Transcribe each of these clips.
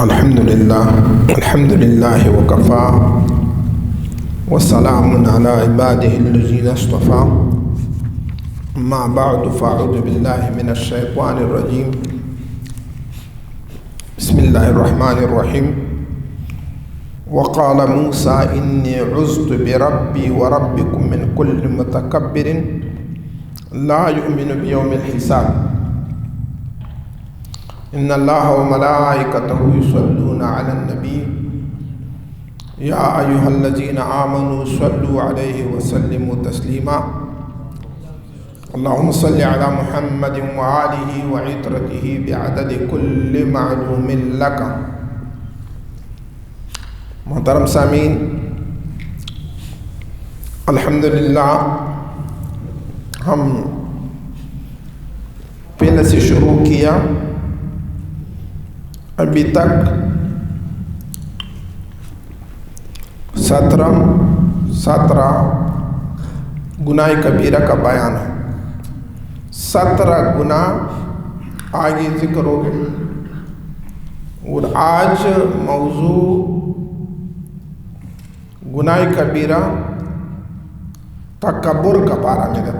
الحمد لله وكفى وسلام على عباده الذين اصطفى أما بعد فأعوذ بالله من الشيطان الرجيم بسم الله الرحمن الرحيم وقال موسى إني عذت بربي وربكم من كل متكبر لا يؤمن بيوم الحساب إن الله وملائكته يصلون على النبي يا أيها الذين آمنوا صلوا عليه وسلموا تسليما اللهم صل على محمد وآله وعترته بعدد كل معلوم لك. محترم سامعین، الحمدللہ ہم پہلے سے شروع کیا، ابھی تک 17 گناہ کبیرہ کا بیان ہے. 17 گناہ آگے ذکر ہو گئے، اور آج موضوع گناہ کبیرہ تکبر کا پارا میں ہے.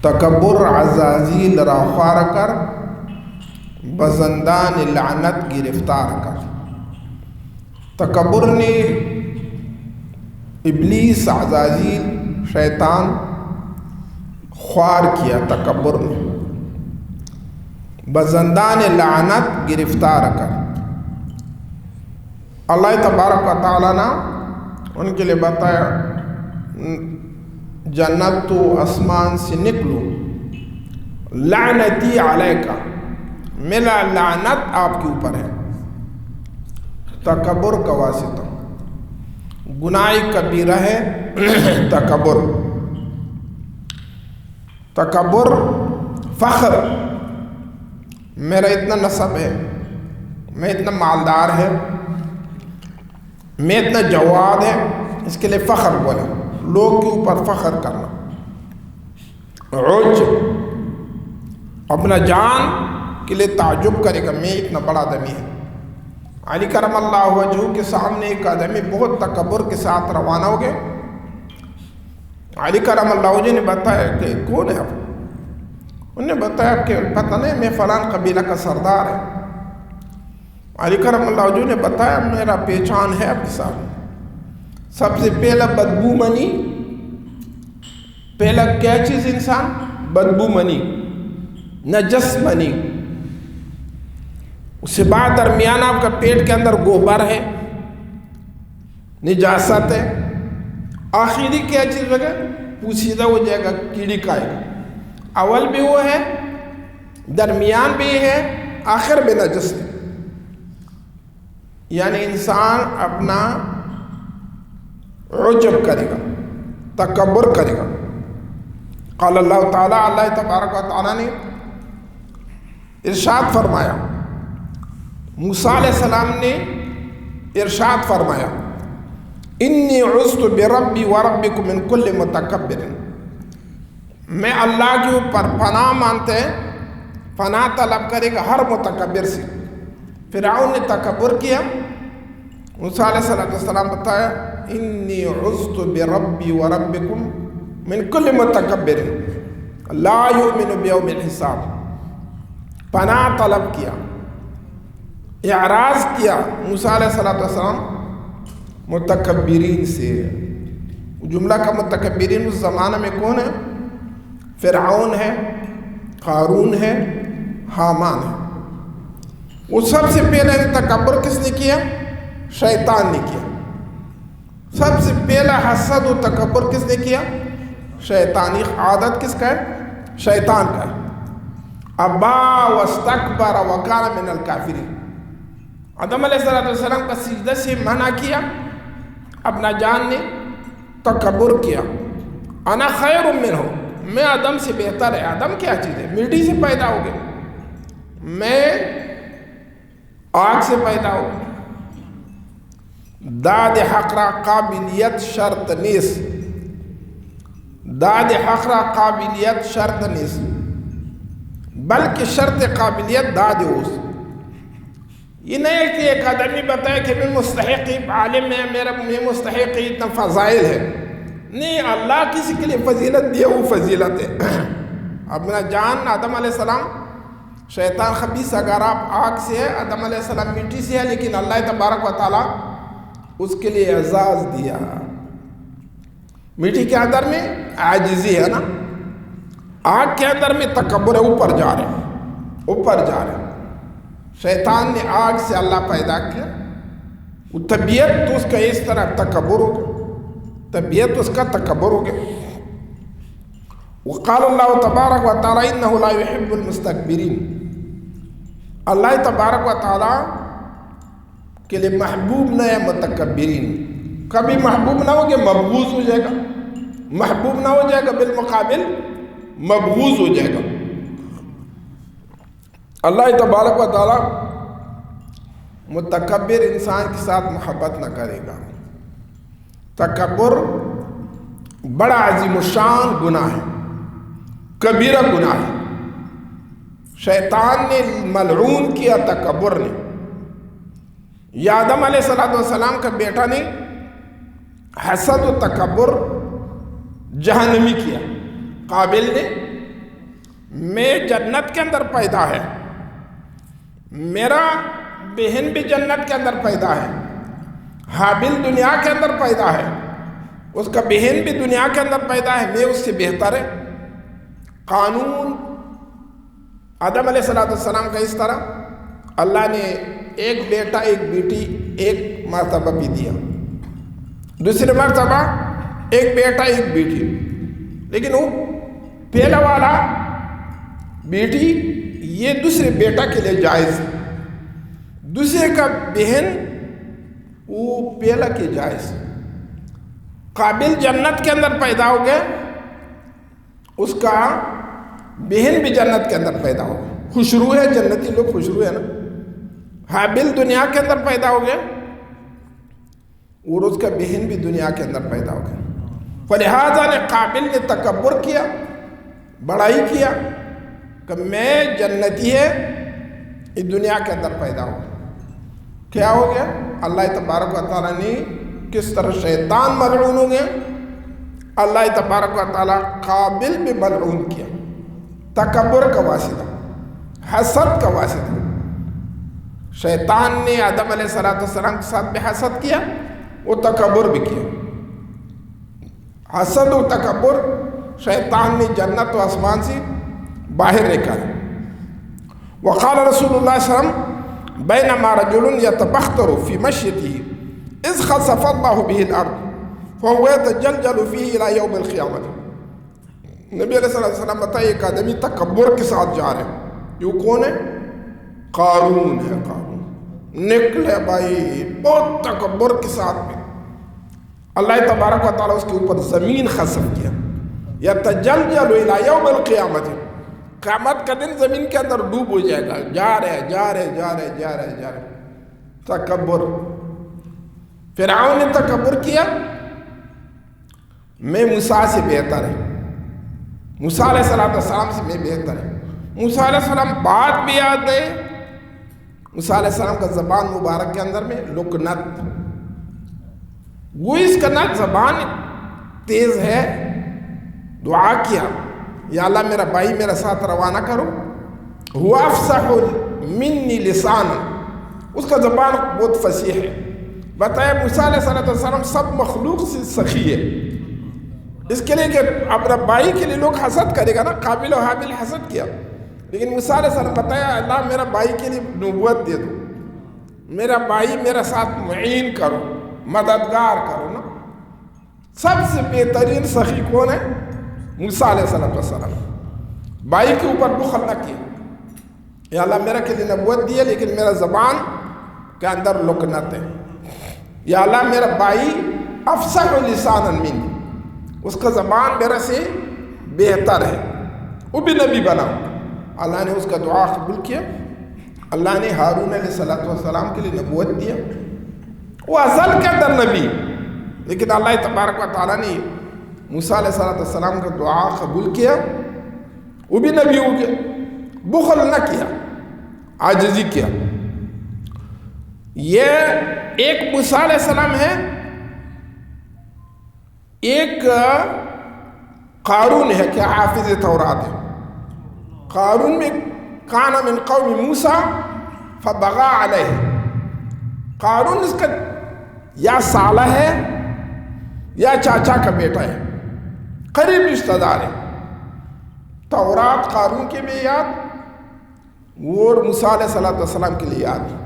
تکبر عزازیل را خوار کر، بزندان لعنت گرفتار کر. تکبر نے ابلیس، عزازیل، شیطان خوار کیا. تکبر نے بزندان لعنت گرفتار کر. اللہ تبارک و تعالیٰ نے ان کے لیے بتایا جنت تو آسمان سے نکلو، لعنتی علیکا، میرا لعنت آپ کے اوپر ہے. تکبر کا واسطہ گناہ کبیرہ ہے. تکبر فخر، میرا اتنا نسب ہے، میں اتنا مالدار ہے، میں اتنا جواد ہے، اس کے لیے فخر بولا، لوگ کے اوپر فخر کرنا. عجب، اپنا جان کے لیے تعجب کرے گا، میں اتنا بڑا آدمی ہے. علی کرم اللہ وجہہ کے سامنے ایک آدمی بہت تکبر کے ساتھ روانہ ہو گئے. علی کرم اللہ وجہہ نے بتایا کہ کون ہے آپ؟ انہوں نے بتایا کہ پتہ نہیں، میں فلان قبیلہ کا سردار ہے. علی کرم اللہ وجہہ نے بتایا میرا پہچان ہے آپ کے ساتھ. سب سے پہلا بدبو منی، پہلا کیا چیز انسان؟ بدبو منی، نجس منی. اس سے بعد درمیان آپ کا پیٹ کے اندر گوبر ہے، نجاست ہے. آخری کیا چیز ہوگا؟ پوسیدہ ہو جائے گا، کیڑی کھائے گا. اول بھی وہ ہے، درمیان بھی ہے، آخر بھی نجس ہے. یعنی انسان اپنا عجب کرے گا، تکبر کرے گا. قال اللہ تعالیٰ، اللہ تبارک و تعالیٰ نے ارشاد فرمایا، موسیٰ علیہ السلام نے ارشاد فرمایا، انی عذت بربی وربکم من کل متکبر. میں اللہ کے اوپر پناہ مانتے ہیں، پناہ طلب کرے گا ہر متکبر سے. فرعون نے تکبر کیا. موسیٰ علیہ السلام بتایا، انی عذت بربی وربکم من کل متکبر لا یؤمن بیوم الحساب. پناہ طلب کیا، اعراض کیا موسیٰ علیہ السلام متکبرین سے. جملہ کا متکبرین اس زمانہ میں کون ہے؟ فرعون ہے، قارون ہے، حامان ہے. وہ سب سے پہلے تکبر کس نے کیا؟ شیطان نے کیا. سب سے پہلا حسد و تکبر کس نے کیا؟ شیطانی. عادت کس کا ہے؟ شیطان کا ہے. ابا واستکبر وکان من الکافرین. آدم علیہ السلام کا سجدہ سے منع کیا، اپنا جان نے تکبر کیا. انا خیر منہ، میں آدم سے بہتر ہے. آدم کیا چیز ہے؟ مٹی سے پیدا ہو گئے، میں آگ سے پیدا ہو گئے. داد حقرا قابلیت شرط نیس، داد حقرا قابلیت شرط نیس، بلکہ شرط قابلیت داد اوس. یہ نہیں ہے کہ ایک آدمی بتائے کہ میں مستحق عالم ہے، میں مستحق اتنا فضائل ہے. نہیں، اللہ کسی کے لیے فضیلت دیا وہ فضیلت ہے. اب میرا جان آدم علیہ السلام، شیطان خبیث اگر آپ آگ سے ہے، آدم علیہ السلام مٹی سے ہے، لیکن اللہ تبارک و تعالیٰ اس کے لیے اعزاز دیا. مٹی کے اندر میں عاجزی ہے نا، آگ کے اندر میں تکبر ہے، اوپر جا رہے. شیطان نے آگ سے اللہ پیدا کیا، وہ طبیعت تو اس کا اس طرح تکبر ہو گیا، طبیعت اس کا تکبر ہو گیا. وقال اللہ تبارک و تعالی انہ لا يحب المستکبرین. اللہ تبارک و تعالی کے لیے محبوب نہ ہے متکبرین. کبھی محبوب نہ ہو گیا مبغوض ہو جائے گا، محبوب نہ ہو جائے گا بالمقابل مبغوض ہو جائے گا. اللہ تبارک و تعالی متکبر انسان کے ساتھ محبت نہ کرے گا. تکبر بڑا عظیم الشان گناہ ہے، کبیرہ گناہ ہے. شیطان نے ملعون کیا تکبر نے. یہ آدم علیہ السلام کا بیٹا نے حسد و تکبر جہنمی کیا. قابل نے میں جنت کے اندر پیدا ہے، میرا بہن بھی جنت کے اندر پیدا ہے، حابل دنیا کے اندر پیدا ہے، اس کا بہن بھی دنیا کے اندر پیدا ہے، میں اس سے بہتر ہے. قانون آدم علیہ السلام کا اس طرح اللہ نے ایک بیٹا ایک بیٹی ایک مرتبہ بھی دیا، دوسری مرتبہ ایک بیٹا ایک بیٹی. لیکن وہ پہلا والا بیٹی یہ دوسرے بیٹا کے لیے جائز ہے، دوسرے کا بہن وہ پہلا کے جائز. قابل جنت کے اندر پیدا ہو گیا، اس کا بہن بھی جنت کے اندر پیدا ہو گیا. خوشرو ہے، جنتی لوگ خوشرو ہے نا. حابل دنیا کے اندر پیدا ہو گیا اور اس کا بہن بھی دنیا کے اندر پیدا ہو گیا. فلہذا نے قابل نے تکبر کیا، بڑائی کیا کہ میں جنتی ہے، اس دنیا کے اندر پیدا ہو گیا. کیا ہو گیا؟ اللہ تبارک و تعالیٰ نے کس طرح شیطان ملعون ہو گیا، اللہ تبارک و تعالیٰ قابل بھی ملعون کیا. تکبر کا واسطہ، حسد کا واسطہ. شیطان نے آدم علیہ السلام کے ساتھ بھی حسد کیا، وہ تکبر بھی کیا. حسد و تکبر شیطان نے جنت و آسمان سے باہر نکالا. وقال رسول اللہ صلی اللہ علیہ وسلم بینما رجل یتبختر فی مشیته اذ خسف اللہ به الارض فهو يتجلجل فيه الى یوم القیامت. نبی علیہ السلام بتائے ایک آدمی تکبر کے ساتھ جا رہے ہیں. یہ کون ہے؟ قارون ہے. قارون نکلے بھائی بہت تکبر کے ساتھ میں. اللہ تبارک و تعالیٰ اس کے اوپر زمین خسف کیا. یتجلجل الی یوم القیامت، قیامت کا دن زمین کے اندر ڈوب ہو جائے گا. جا رہے تکبر. فرعون نے تکبر کیا، میں موسیٰ سے بہتر ہے، موسیٰ علیہ السلام سے میں بہتر ہے. موسیٰ علیہ السلام بات بھی یاد ہے. موسیٰ علیہ السلام کا زبان مبارک کے اندر میں لکنت، وہ اس کا نہ زبان تیز ہے. دعا کیا یا اللہ میرا بھائی میرا ساتھ روانہ کرو. ہوا افصح منی لسان، اس کا زبان بہت فصیح ہے. بتایا موسیٰ علیہ السلام سب مخلوق سے سخی ہے. اس کے لیے کہ اپنا بھائی کے لیے لوگ حسد کرے گا نا. قابل و حابل حسد کیا، لیکن موسیٰ علیہ السلام بتایا اللہ میرا بھائی کے لیے نبوت دے دو، میرا بھائی میرا ساتھ معین کرو، مددگار کرو نا. سب سے بہترین سخی کون ہے؟ موسیٰ علیہ السلام. بھائی کے اوپر بخل نہ کیا. یا اللہ میرا کے لیے نبوت دی ہے لیکن میرا زبان کے اندر لکنت ہے. یا اللہ میرا بھائی افصح لسانا منی، اس کا زبان میرے سے بہتر ہے، وہ بھی نبی بنا. اللہ نے اس کا دعا قبول کیا. اللہ نے ہارون علیہ السلام کے لیے نبوت دیا. وہ اصل کے اندر نبی، لیکن اللہ تبارک و تعالیٰ نے موسیٰ علیہ السلام کا دعا قبول کیا، وہ بھی نبی ہو گیا. بخل نہ کیا، عاجزی کیا. یہ ایک موسیٰ علیہ السلام ہے، ایک قارون ہے، کیا حافظ تورات ہے۔ قارون میں کان من قوم موسیٰ فبغى علیہ، قارون اس کا یا سالہ ہے یا چاچا کا بیٹا ہے، قریب رشتہ دار ہے۔ تورات قارون کے بھی یاد اور موسیٰ علیہ السلام کے لیے یاد،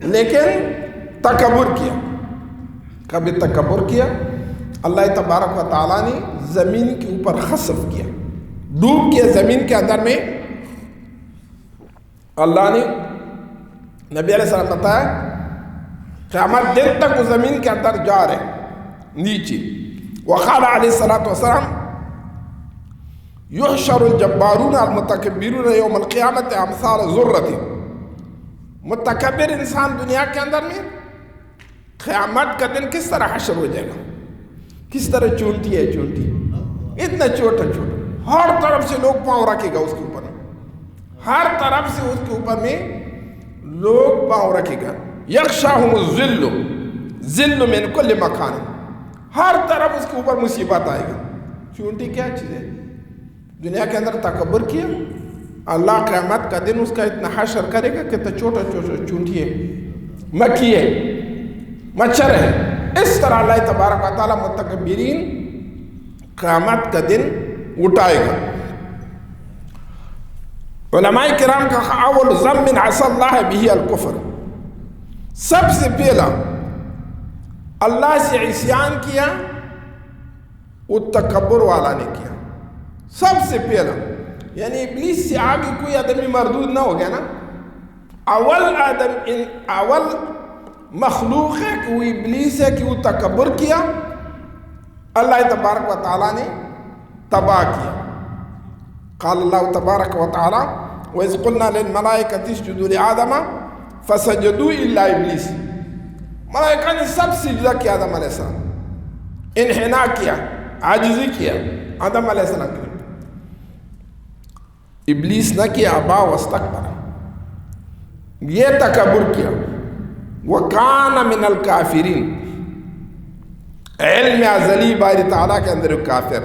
لیکن تکبر کیا، کبھی تکبر کیا۔ اللہ تبارک و تعالیٰ نے زمین کے اوپر خسف کیا، ڈوب کے زمین کے اندر میں اللہ نے نبی علیہ السلام بتایا قیامت دن تک وہ زمین کے اندر جا رہے نیچے۔ وقال علیہ السلام یحشر الجبارون المتکبرون یوم القیامت امثال ذرۃ، متکبر انسان دنیا کے اندر میں قیامت کا دن کس طرح حشر ہو جائے گا، کس طرح چونٹی ہے، چونٹی اتنا چھوٹا چھوٹا، ہر طرف سے لوگ پاؤں رکھے گا اس کے اوپر، ہر طرف سے اس کے اوپر میں لوگ پاؤں رکھے گا۔ یغشاہم الذل، ذل من کل مکان، ہر طرف اس کے اوپر مصیبت آئے گا۔ چونٹی کیا چیز ہے؟ دنیا کے اندر تکبر کیا، اللہ قیامت کا دن اس کا اتنا حشر کرے گا کہ چھوٹا چھوٹا چونٹی ہے، مکھی ہے، مچھر ہے۔ اس طرح اللہ تبارک و تعالیٰ متکبرین قیامت کا دن اٹھائے گا۔ علماء کرام کا اول ذنب عصى اللہ به الکفر، سب سے پہلا اللہ سے عصیان کیا وہ تکبر والا نے کیا، سب سے پہلا، یعنی ابلیس سے آگے کوئی آدمی مردود نہ ہو گیا نا، اول مخلوق ہے کہ وہ ابلیس ہے کہ وہ تکبر کیا، اللہ تبارک و تعالیٰ نے تباہ کیا۔ قال اللہ تبارک و تعالیٰ وَإِذْ قُلْنَا لِلْمَلَائِكَةِ اسْجُدُوا لِآدَمَ فَسَجَدُوا إِلَّا إِبْلِيسَ، ملائکہ نے سب سجدہ کیا آدم علیہ السلام، انحناء کیا، عاجزی کیا آدم علیہ السلام کے لیے، ابلیس نہ کیا، ابا واستکبر، یہ تکبر کیا۔ وَكَانَ مِنَ الْكَافِرِينَ، علم ازلی باری تعالیٰ کے اندر کافر،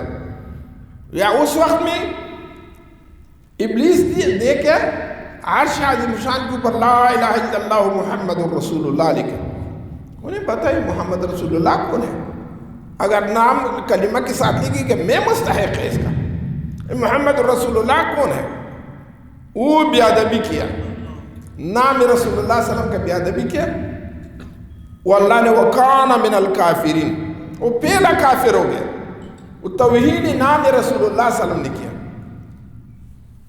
یا اس وقت میں ابلیس دیکھے عرش عظیم شان کے اوپر لا الہ الا اللہ محمد رسول اللہ لکھا، انہیں پتہ ہے محمد رسول اللہ کون ہے، اگر نام کلمہ کے ساتھ لکھی کہ میں مستحق ہے اس کا، محمد رسول اللہ کون ہے، وہ بے ادبی کیا، نام رسول اللہ صلی اللہ علیہ وسلم کا بے ادبی کیا، وہ اللہ نے وَكَانَ مِنَ الْكَافِرِينَ، وہ پہلا کافر ہو گیا، وہ توہین نام رسول اللہ صلی اللہ علیہ وسلم نے کیا،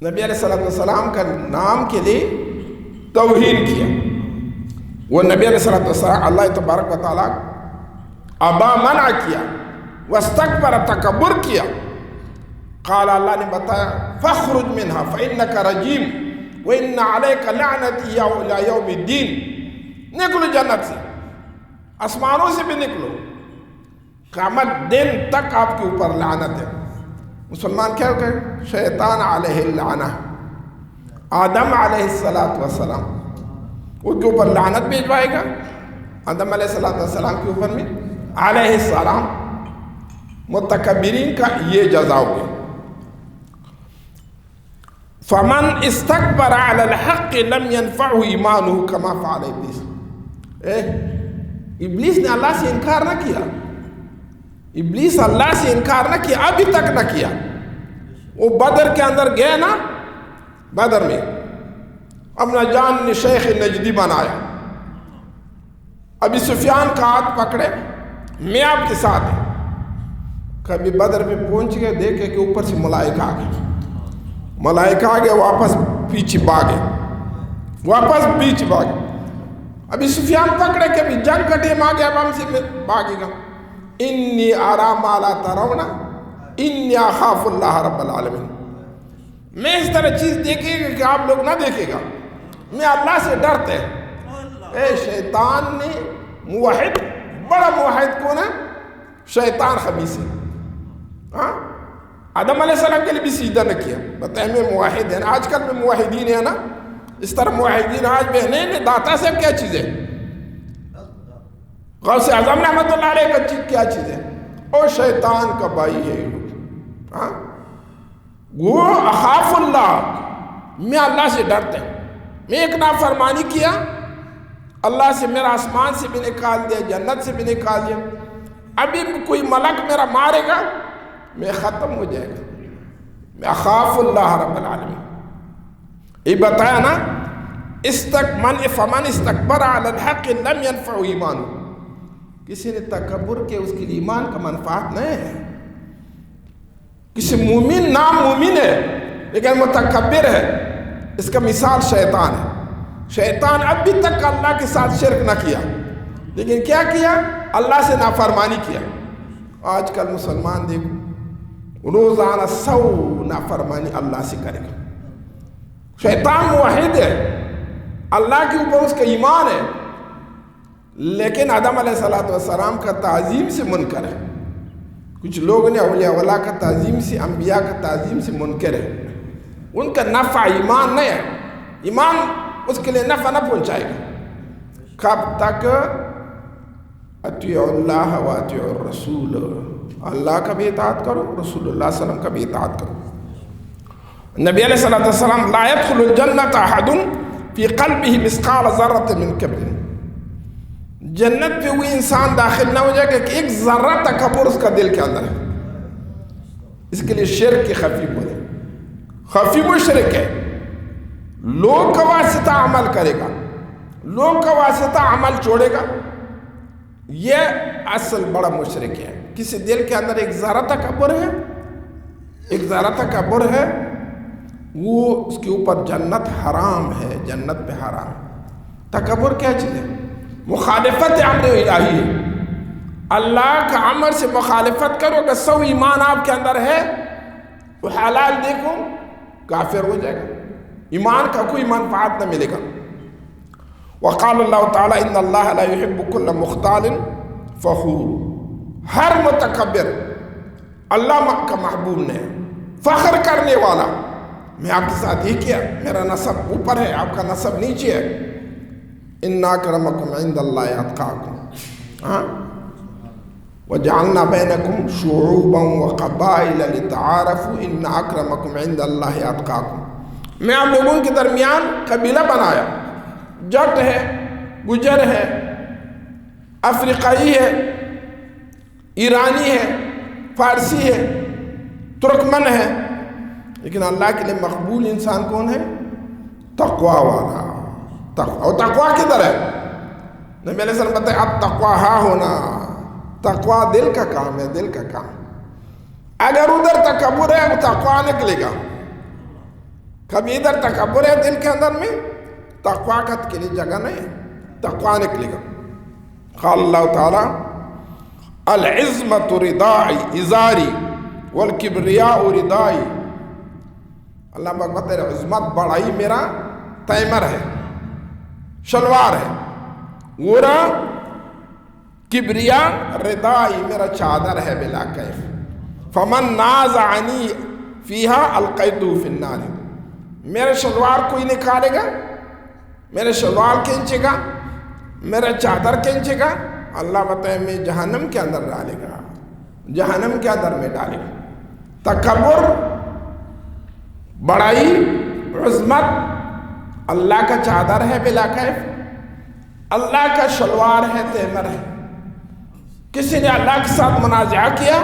نبی علیہ السلام کا نام کے لیے توہین کیا، وہ نبی علیہ السلام اللہ تبارک و تعالیٰ ابا منع کیا، واستکبر تکبر کیا، قال اللہ نے بتایا فاخرج منہا فإنک رجیم وإن علیک لعنتی الی یوم الدین، نکلو جنت سے، آسمانوں سے بھی نکلو، قیامت دن تک آپ کے اوپر لعنت ہے۔ مسلمان کیا کہے؟ شیطان علیہ اللعنہ، آدم علیہ السلام ان کے اوپر لعنت بھیجوائے گا، آدم علیہ السلام کے اوپر میں علیہ السلام، متکبرین کا یہ جزا ہوگا۔ فمن استکبر علی الحق لم ينفعه ایمانہ کما فعل ابلیس، ابلیس نے اللہ سے انکار نہ کیا، ابلیس اللہ سے انکار نہ کیا، ابھی تک نہ کیا، وہ بدر کے اندر گئے نا، بدر میں اپنا جان نے شیخ نجدی بنایا، ابھی سفیان کا ہاتھ پکڑے میں آپ کے ساتھ ہیں، کبھی بدر پہ پہنچ گئے، دیکھے کہ اوپر سے ملائکہ آ گئے، ملائکہ آ گئے، واپس پیچھے بھاگے، واپس پیچھے بھاگے، ابھی سفیان پکڑے کہ ابھی جنگ کا ٹیم آ گیا، اب ہم سے بھاگے گا، انی ارا ما لا ترون انی اخاف اللہ رب العالمین، میں اس طرح چیز دیکھے گا کہ آپ لوگ نہ دیکھے گا، میں اللہ سے ڈرتے ہیں۔ اے شیطان نے موحد، بڑا موحد کون ہے؟ شیطان خبیث ہے، ہاں آدم علیہ السلام کے لیے بھی سجدہ نہ کیا، بتائیں میں موحد ہے نا، آج کل میں موحدین ہے نا، اس طرح موحدین آج بہنیں داتا سے کیا چیز ہے، غوث اعظم رحمۃ اللہ علیہ کا کیا چیز ہے؟ اور شیطان کا بھائی ہے یہ لوگ. ہاں وہ اخاف اللہ، میں اللہ سے ڈرتے ہیں. میں ایک نافرمانی کیا، اللہ سے میرا آسمان سے بھی نکال دیا، جنت سے بھی نکال دیا، ابھی کوئی ملک میرا مارے گا میں ختم ہو جائے گا. میں اخاف اللہ رب العالمین. یہ بتایا نا فمن استکبر علی الحق لم ينفع ایمان. کسی نے تکبر کے اس کے لیے ایمان کا منفعت نہیں ہے. کسی مومن نام مومن ہے لیکن متکبر ہے، اس کا مثال شیطان ہے. شیطان اب بھی تک اللہ کے ساتھ شرک نہ کیا، لیکن کیا کیا؟ اللہ سے نافرمانی کیا. آج کل مسلمان دیکھو روزانہ 100 نافرمانی اللہ سے کرے گا. شیطان موحد ہے، اللہ کے اوپر اس کا ایمان ہے، لیکن آدم علیہ السلام کا تعظیم سے منکر ہے. کچھ لوگ نے اولیاء اللہ کا تعظیم سے، انبیاء کا تعظیم سے منکر ہے. ان کا نفع ایمان نہیں ہے، ایمان اس کے لیے نفع نہ پہنچائے گا. کب تک؟ اطیعوا اللہ و اطیعوا الرسول، اللہ کا بھی اطاعت کرو، رسول اللہ صلی اللہ علیہ وسلم کا بھی اطاعت کرو. نبی علیہ السلام لا يدخل الجنة احد فی قلبہ مثقال ذرۃ من کبر. جنت پہ ہوئی انسان داخل نہ ہو جائے گا کہ ایک ذرہ تکبر اس کا دل کے اندر ہے. اس کے لیے شرک کی خفی بولے. خفی وہ شرک ہے، لوگ کا واسطہ عمل کرے گا، لوگ کا واسطہ عمل چھوڑے گا، یہ اصل بڑا مشرک ہے. کسی دل کے اندر ایک ذرہ تکبر ہے، ایک ذرہ تکبر ہے، وہ اس کے اوپر جنت حرام ہے، جنت پہ حرام. تکبر کیا چیز ہے؟ مخالفت امر الہی ہے. اللہ کا امر سے مخالفت کرو. اگر 100 ایمان آپ کے اندر ہے تو حلال دیکھو کافر ہو جائے گا، ایمان کا کوئی منفعت نہ ملے گا. وقال اللہ تعالی ان اللہ لا يحب كل مختال فخور. ہر متکبر اللہ کا محبوب نہیں، فخر کرنے والا. میں آپ کے ساتھ یہ کیا، میرا نسب اوپر ہے، آپ کا نسب نیچے ہے. ان اکرمکم عند اللہ اتقاکم وجعلنا بینکم شعوبا وقبائل لتعارفوا ان اکرمکم عند اللہ اتقاکم. میں آپ لوگوں کے درمیان قبیلہ بنایا. جٹ ہے، گجر ہے، افریقائی ہے، ایرانی ہے، فارسی ہے، ترکمن ہے، لیکن اللہ کے لیے مقبول انسان کون ہے؟ تقوی والا. اور تقوی کدھر ہے؟ نبی علیہ السلام بتائے التقوی ہاں ہونا. تقوی دل کا کام ہے، دل کا کام. اگر ادھر تکبر ہے وہ تقوی نکلے گا. کبھی ادھر تکبر ہے دل کے اندر میں، تقوی کا کے لیے جگہ نہیں ہے، تقوی نکلے گا. قال اللہ تعالی العظمت ردائی ازاری والکبریاء ردائی. اللہ بات ہے عظمت بڑائی میرا تیمر ہے، شلوار ہے، غورا کبریا ردائی میرا چادر ہے بلا کیف. فمن نازعنی فیہا القیتو فی النار. میرا شلوار کوئی نکالے گا، میرے شلوار کھینچے گا، میرا چادر کھینچے گا، اللہ بتائے میں جہنم کے اندر ڈالے گا، جہنم کے اندر میں ڈالے گا. تکبر، بڑائی، عظمت اللہ کا چادر ہے بلا کیف، اللہ کا شلوار ہے، تیمر ہے. کسی نے اللہ کے ساتھ منازعہ کیا،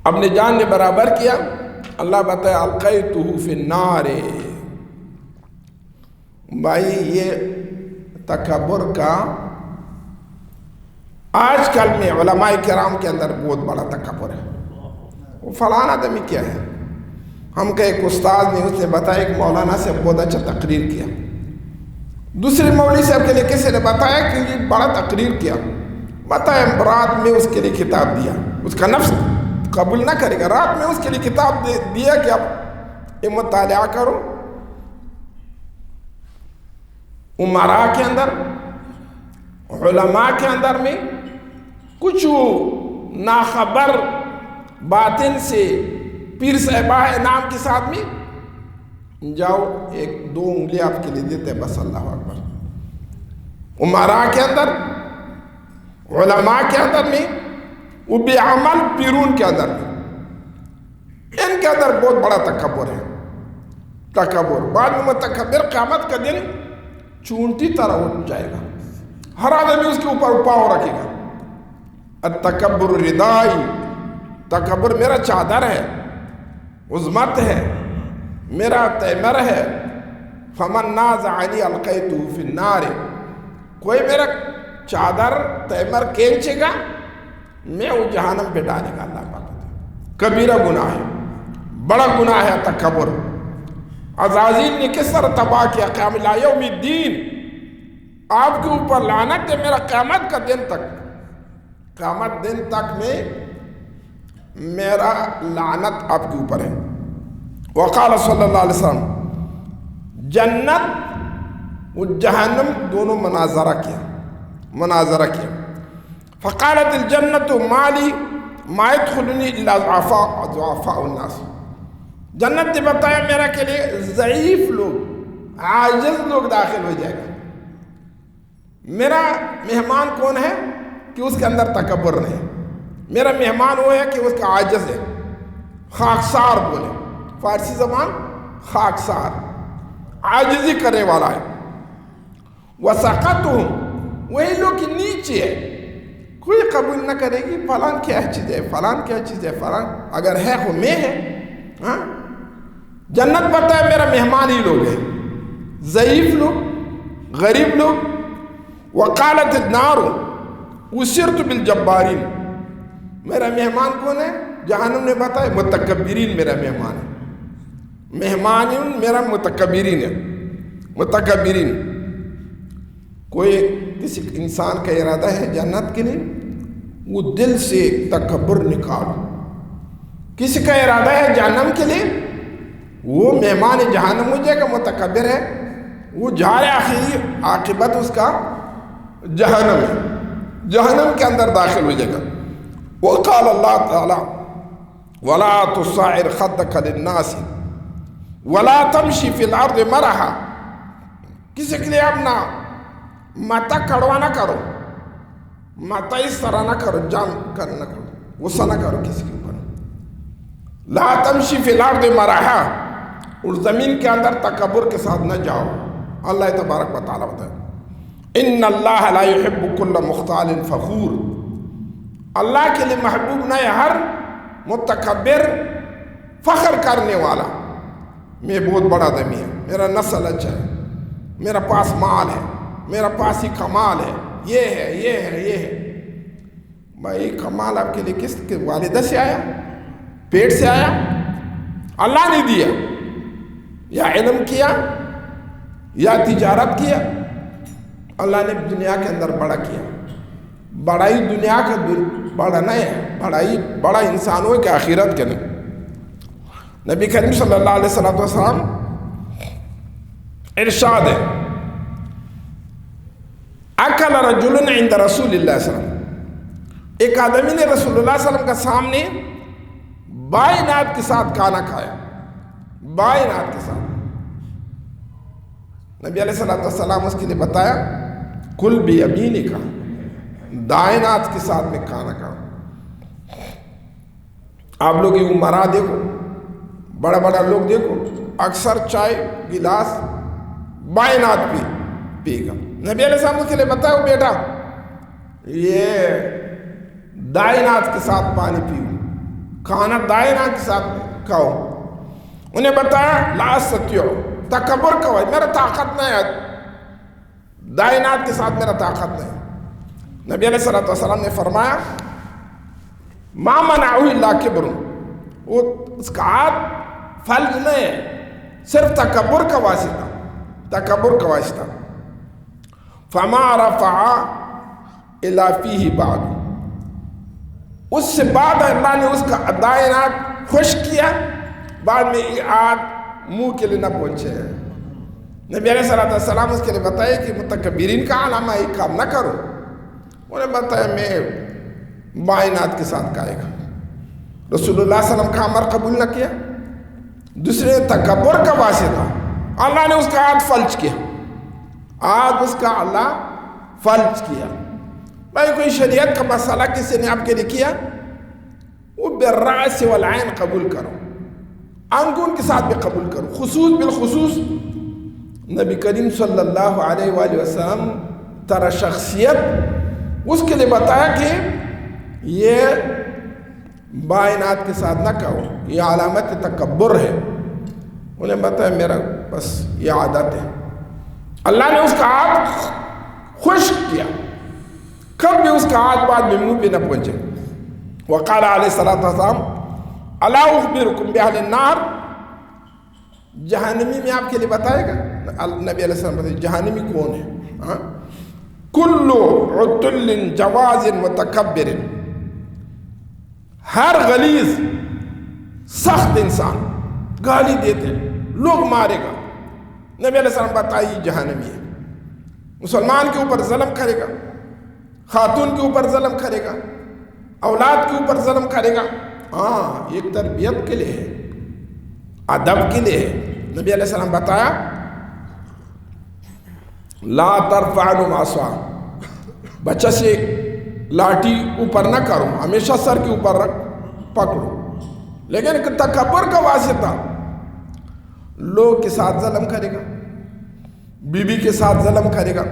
اپنے جان نے برابر کیا، اللہ بتائے القیتہ فی النار. بھائی یہ تکبر کا آج کل میں علماء کرام کے اندر بہت بڑا تکبر ہے. وہ فلانا آدمی کیا ہے؟ ہم کا ایک استاد نے اس نے بتایا ایک مولانا سے بہت اچھا تقریر کیا. دوسرے مولوی صاحب کے لیے کسی نے بتایا کہ یہ بڑا تقریر کیا، بتایا رات میں اس کے لیے کتاب دیا. اس کا نفس قبول نہ کرے گا. رات میں اس کے لیے کتاب دیا کہ اب یہ مطالعہ کرو. امراء کے اندر، علماء کے اندر میں کچھ ناخبر باطن سے پیر صاحبہ ہے نام کے ساتھ میں جاؤ 1-2 انگلی آپ کے لیے دیتے ہیں، بس اللہ اکبر. امراء کے اندر، علماء کے اندر نہیں، وہ بے عمل پیرون کے اندر نہیں. ان کے اندر بہت بڑا تکبر ہے. تکبر بعد میں متکبر قیامت کا دن چونٹی طرح اٹھ جائے گا، ہر آدمی اس کے اوپر پاؤں رکھے گا. التکبر ردائی، تکبر میرا چادر ہے، عظمت ہے، میرا تیمر ہے. فمن نازعنی القیتہ فی النار، کوئی میرا چادر تیمر کھینچے گا میں وہ جہنم پہ ڈالے گا. اللہ پاک کبیرہ گناہ ہے، بڑا گناہ ہے تکبر. عزازیل نے کس طرح تباہ کیا قیام لا یوم الدین. آپ کے اوپر لعنت ہے میرا قیامت کا دن تک، قیامت دن تک میں میرا لعنت آپ کے اوپر ہے. وقال صلی اللہ علیہ وسلم، جنت و جہنم دونوں مناظرہ کیا. فقالت الجنت مالی ما يدخلنی الا ضعفاء الناس. جنت نے بتایا میرا کے لیے ضعیف لوگ، عاجز لوگ داخل ہو جائے گا. میرا مہمان کون ہے کہ اس کے اندر تکبر نہیں. میرا مہمان وہ ہے کہ اس کا عاجز ہے، خاکسار بولے فارسی زبان، خاکسار عاجزی کرنے والا ہے. وسقطہم، وہی لوگ کی نیچے ہے، کوئی قبول نہ کرے گی فلان کیا چیز ہے، فلان کیا چیز ہے، فلان اگر ہے وہ میں ہے. ہاں جنت پتہ ہے میرا مہمان ہی لوگ ہیں، ضعیف لوگ، غریب لوگ. وقالت النار اسرت بالجبارین، میرا مہمان کون ہے؟ جہنم نے بتایا متکبرین میرا مہمان ہے. مہمان میرا متکبرین ہے. متکبرین، کوئی کسی انسان کا ارادہ ہے جنت کے لیے، وہ دل سے تکبر نکالو. کسی کا ارادہ ہے جہنم کے لیے، وہ مہمان جہنم ہو جائے گا، متکبر ہے، وہ جا رہے آخری عاقبت اس کا جہنم ہے، جہنم کے اندر داخل ہو جائے گا. وقال اللہ تعالی ولا تصعر خدک للناس ولا تمشی فی الارض مرحا. کسی کے لیے اپنا ماتا کڑوا نہ کرو، ماتا اس طرح نہ کرو، جام کر نہ کرو، غصہ نہ کرو کسی کے اوپر. لا تمشی فی الارض مرحا، اور زمین کے اندر تکبر کے ساتھ نہ جاؤ. اللہ تبارک و تعالیٰ بتائے ان اللہ لا يحب كل مختال فخور. اللہ کے لیے محبوب نہ ہے ہر متکبر فخر کرنے والا. میں بہت بڑا آدمی ہے، میرا نسل اچھا ہے، میرا پاس مال ہے، میرا پاس ہی کمال ہے، یہ ہے یہ ہے یہ ہے. بھائی کمال آپ کے لیے کس کے والدہ سے آیا؟ پیٹ سے آیا؟ اللہ نے دیا، یا علم کیا یا تجارت کیا؟ اللہ نے دنیا کے اندر بڑا کیا. بڑائی دنیا کا بڑا نہیں ہے، بڑائی بڑا انسان ہو کہ آخرت کے نہیں. نبی کریم صلی اللہ علیہ وسلم ارشاد ہے اکل رجل عند رسول اللہ صلی اللہ علیہ وسلم، ایک آدمی نے رسول اللہ صلی اللہ علیہ وسلم کا سامنے بائیں نات کے ساتھ کھانا کھایا. بائیں نات کے ساتھ نبی علیہ السلام اس کے لیے بتایا کل بیمینک، دائیں ہاتھ کے ساتھ میں کھانا کھاؤ. آپ لوگ یہ عمرہ دیکھو، بڑا بڑا لوگ دیکھو، اکثر چائے گلاس بائیں ہاتھ پی گا. نبی علیہ السلام کے لیے بتایا بیٹا یہ دائیں ہاتھ کے ساتھ پانی پیو، کھانا دائیں ہاتھ کے ساتھ کھاؤ. انہیں بتایا لا ستیو، تکبر کا ہے، میرا طاقت نہیں ہے، دائیں ہاتھ کے ساتھ میرا طاقت نہیں. نبی علیہ السلام نے فرمایا ما منعہ الا کبر، وہ اس کا ہاتھ فلج نہیں ہے، صرف تکبر کا واسطہ، تکبر کا واسطہ. فما رفع الا فیہ بعد، اس سے بعد اللہ نے اس کا دائیں ہاتھ خشک کیا، بعد میں یہ ہاتھ منہ کے لیے نہ پہنچے. نبی علیہ السلام اس کے لیے بتایا کہ متکبرین کا علامہ یہ کام نہ کرو. انہیں بتایا میں بائیں ہاتھ کے ساتھ کھائے گا. رسول اللہ صلی اللہ علیہ وسلم کا امر قبول نہ کیا. دوسرے تکبر کا واسطہ اللہ نے اس کا ہاتھ فلج کیا، آج اس کا اللہ فلج کیا. بھائی کوئی شریعت کا مسئلہ کسی نے آپ کے لیے کیا وہ بالرأس والعین قبول کرو, آنکھوں کے ساتھ بھی قبول کرو. خصوص بالخصوص نبی کریم صلی اللہ علیہ وآلہ وسلم ترا شخصیت اس کے لیے بتایا کہ یہ بائنات کے ساتھ نہ کہو, یہ علامت تکبر ہے. انہیں بتایا میرا بس یہ عادت ہے. اللہ نے اس کا ہاتھ خشک کیا, کب بھی اس کا ہاتھ بعد میں منہ پہ نہ پہنچے. وقال علیہ السلام الا اخبرکم باہل النار, جہنمی میں آپ کے لیے بتائے گا. نبی علیہ السلام بتائے جہنمی کون ہے؟ کل عتل جواز متکبر, ہر غلیظ سخت انسان گالی دیتے لوگ مارے گا. نبی علیہ السلام بتائی جہنمی ہے. مسلمان کے اوپر ظلم کرے گا, خاتون کے اوپر ظلم کرے گا, اولاد کے اوپر ظلم کرے گا. ہاں ایک تربیت کے لیے ہے, ادب کے لیے ہے. نبی علیہ السلام بتایا لا ترفعوا العصا, بچہ سے لاٹھی اوپر نہ کرو, ہمیشہ سر کے اوپر رکھ پکڑو. لیکن تکبر کا واسطہ لوگ کے ساتھ ظلم کرے گا, بیوی کے ساتھ ظلم کرے گا,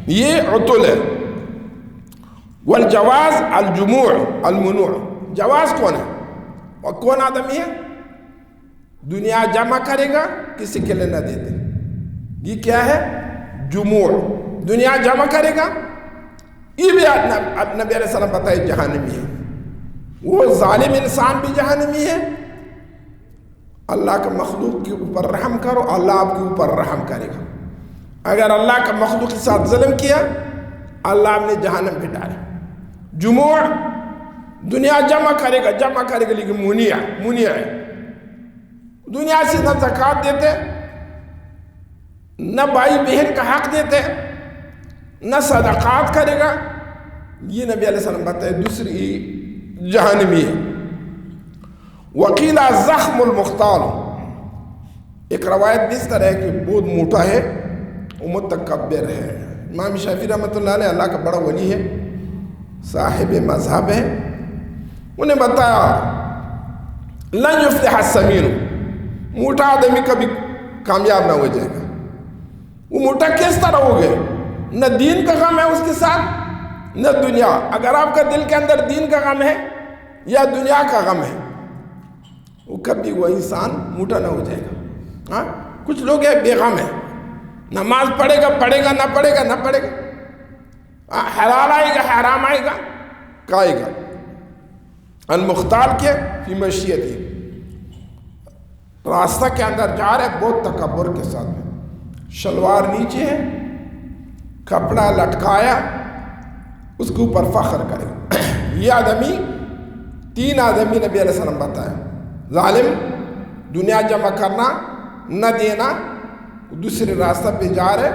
یہ عتل ہے. والجواز الجموع المنوع, جواز کون ہے اور کون آدمی ہے؟ دنیا جمع کرے گا کسی کے لیے نہ دیتے, یہ کیا ہے؟ جموع, دنیا جمع کرے گا. یہ بھی نبی علیہ السلام بتائے جہنمی ہے. وہ ظالم انسان بھی جہنمی ہے. اللہ کا مخلوق کے اوپر رحم کرو, اللہ آپ کے اوپر رحم کرے گا. اگر اللہ کا مخلوق کے ساتھ ظلم کیا اللہ آپ نے جہنم پہ ڈالے. جموع دنیا جمع کرے گا لیکن منیع ہے. دنیا سے نہ زکوٰۃ دیتے, نہ بھائی بہن کا حق دیتے, نہ صدقات کرے گا. یہ نبی علیہ السلام بتائے دوسری جہنمی ہے. وقیل زخم المختال, ایک روایت بھی اس طرح ہے کہ بہت موٹا ہے, وہ متکبر ہے. امام شافعی رحمۃ اللہ علیہ اللہ کا بڑا ولی ہے, صاحب مذہب ہے. انہیں بتایا لن یفلح السمین, موٹا آدمی کبھی کامیاب نہ ہو جائے گا. وہ موٹا کس طرح ہو گئے؟ نہ دین کا غم ہے اس کے ساتھ نہ دنیا. اگر آپ کا دل کے اندر دین کا غم ہے یا دنیا کا غم ہے, وہ کبھی وہ انسان موٹا نہ ہو جائے گا. ہاں کچھ لوگ ہیں بے غم ہے, نماز پڑھے گا نہ پڑھے گا, حلال آئے گا حرام آئے گا کھائے گا. المختال کے فی مشیتی, راستہ کے اندر جا رہے بہت تکبر کے ساتھ میں, شلوار نیچے ہے, کپڑا لٹکایا, اس کے اوپر فخر کرے گا. یہ آدمی, تین آدمی نبی علیہ السلام بتایا. ظالم, دنیا جمع کرنا نہ دینا, دوسرے راستہ پہ جا رہے,